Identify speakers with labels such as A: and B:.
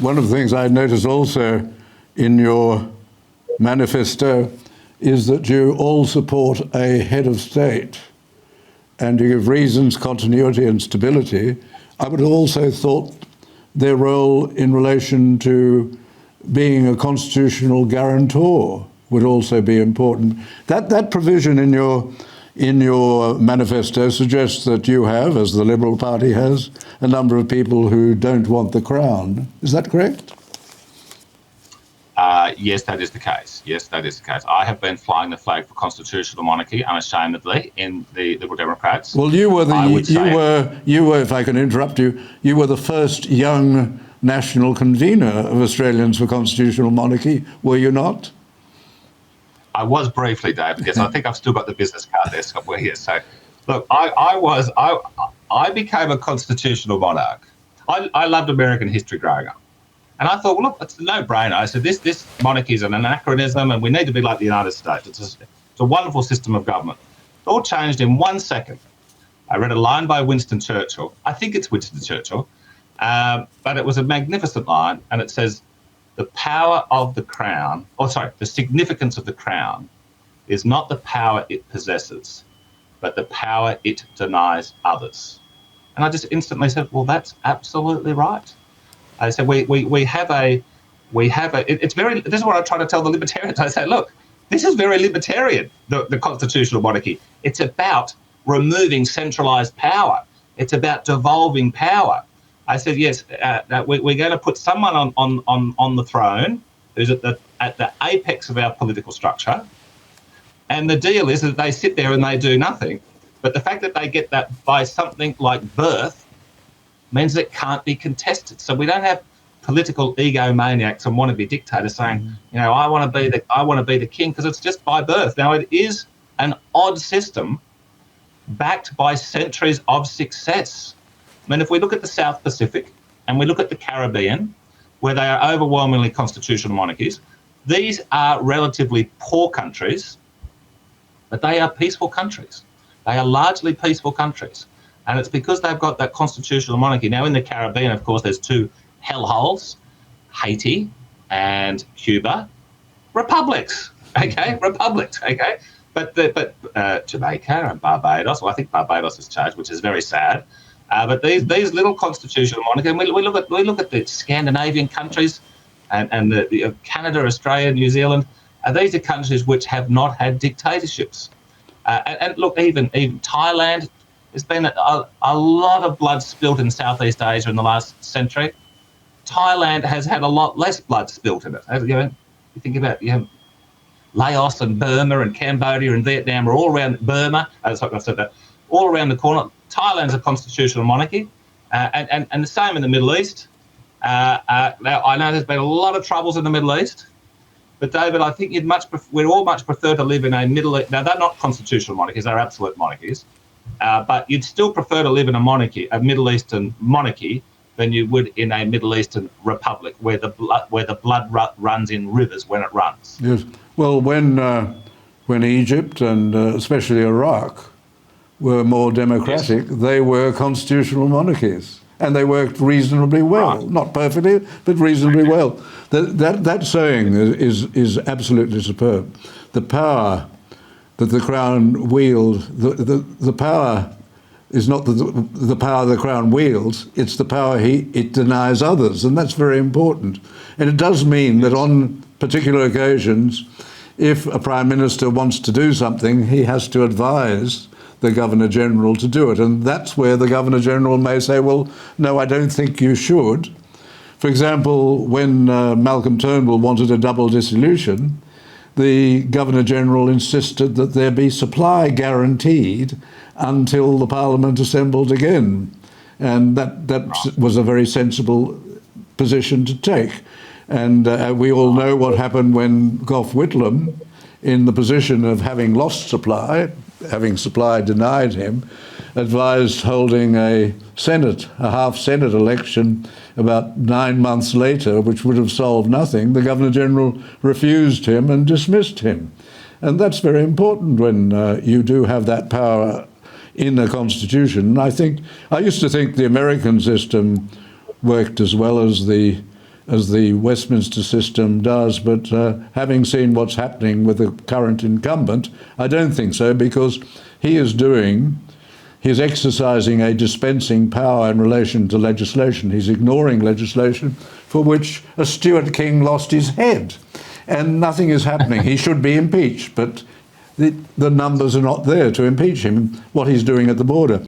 A: one of the things I notice also in your manifesto is that you all support a head of state, and you give reasons, continuity and stability. I would have also thought their role in relation to being a constitutional guarantor would also be important. That provision in your manifesto suggests that you have, as the Liberal Party has, a number of people who don't want the Crown. Is that correct?
B: Yes, that is the case. Yes, that is the case. I have been flying the flag for constitutional monarchy unashamedly in the Liberal Democrats.
A: Well, you were, if I can interrupt you, you were the first young national convener of Australians for constitutional monarchy, were you not?
B: I was briefly, David. Yes, I think I've still got the business card there somewhere here. So, look, I became a constitutional monarch. I loved American history growing up. And I thought, well, look, it's a no-brainer. I said, this monarchy is an anachronism and we need to be like the United States. It's a wonderful system of government. It all changed in 1 second. I read a line by Winston Churchill. I think it's Winston Churchill, but it was a magnificent line, and it says, the power of the Crown, the significance of the Crown is not the power it possesses, but the power it denies others. And I just instantly said, well, that's absolutely right. I said, we have a, it's very, this is what I try to tell the libertarians. I say, look, this is very libertarian, the constitutional monarchy. It's about removing centralised power. It's about devolving power. I said, yes, we're going to put someone on the throne who's at the apex of our political structure. And the deal is that they sit there and they do nothing. But the fact that they get that by something like birth means it can't be contested. So we don't have political egomaniacs and wannabe dictators saying, I want to be the king, because it's just by birth. Now, it is an odd system backed by centuries of success. I mean, if we look at the South Pacific and we look at the Caribbean, where they are overwhelmingly constitutional monarchies, these are relatively poor countries, but they are peaceful countries. They are largely peaceful countries. And it's because they've got that constitutional monarchy. Now, in the Caribbean, of course, there's two hellholes, Haiti and Cuba, republics, okay? Republics, okay? But Jamaica and Barbados, well, I think Barbados is charged, which is very sad. But these little constitutional monarchies, and we look at the Scandinavian countries and the Canada, Australia, New Zealand, these are countries which have not had dictatorships. And look, even Thailand, there's been a lot of blood spilt in Southeast Asia in the last century. Thailand has had a lot less blood spilt in it. You think about Laos and Burma and Cambodia and Vietnam are all around Burma. I said that, all around the corner. Thailand's a constitutional monarchy, and the same in the Middle East. Now, I know there's been a lot of troubles in the Middle East, but David, I think we'd all much prefer to live in a Middle East. Now, they're not constitutional monarchies; they're absolute monarchies. But you'd still prefer to live in a Middle Eastern monarchy, than you would in a Middle Eastern republic, where the blood runs in rivers when it runs.
A: Yes. Well, when Egypt and especially Iraq were more democratic, yes, they were constitutional monarchies, and they worked reasonably well. Right. Not perfectly, but reasonably well. That saying is absolutely superb. The power that the Crown wields, the power is not the power the Crown wields, it's the power it denies others, and that's very important. And it does mean that on particular occasions, if a Prime Minister wants to do something, he has to advise the Governor-General to do it. And that's where the Governor-General may say, well, no, I don't think you should. For example, when Malcolm Turnbull wanted a double dissolution, the Governor-General insisted that there be supply guaranteed until the Parliament assembled again. And that was a very sensible position to take. And we all know what happened when Gough Whitlam, in the position of having lost supply, having supply denied him, advised holding a half Senate election about 9 months later, which would have solved nothing. The Governor-General refused him and dismissed him. And that's very important when you do have that power in a constitution. I used to think the American system worked as well as the as the Westminster system does, but having seen what's happening with the current incumbent, I don't think so, because he's exercising a dispensing power in relation to legislation. He's ignoring legislation for which a Stuart king lost his head, and nothing is happening. He should be impeached, but the numbers are not there to impeach him, what he's doing at the border.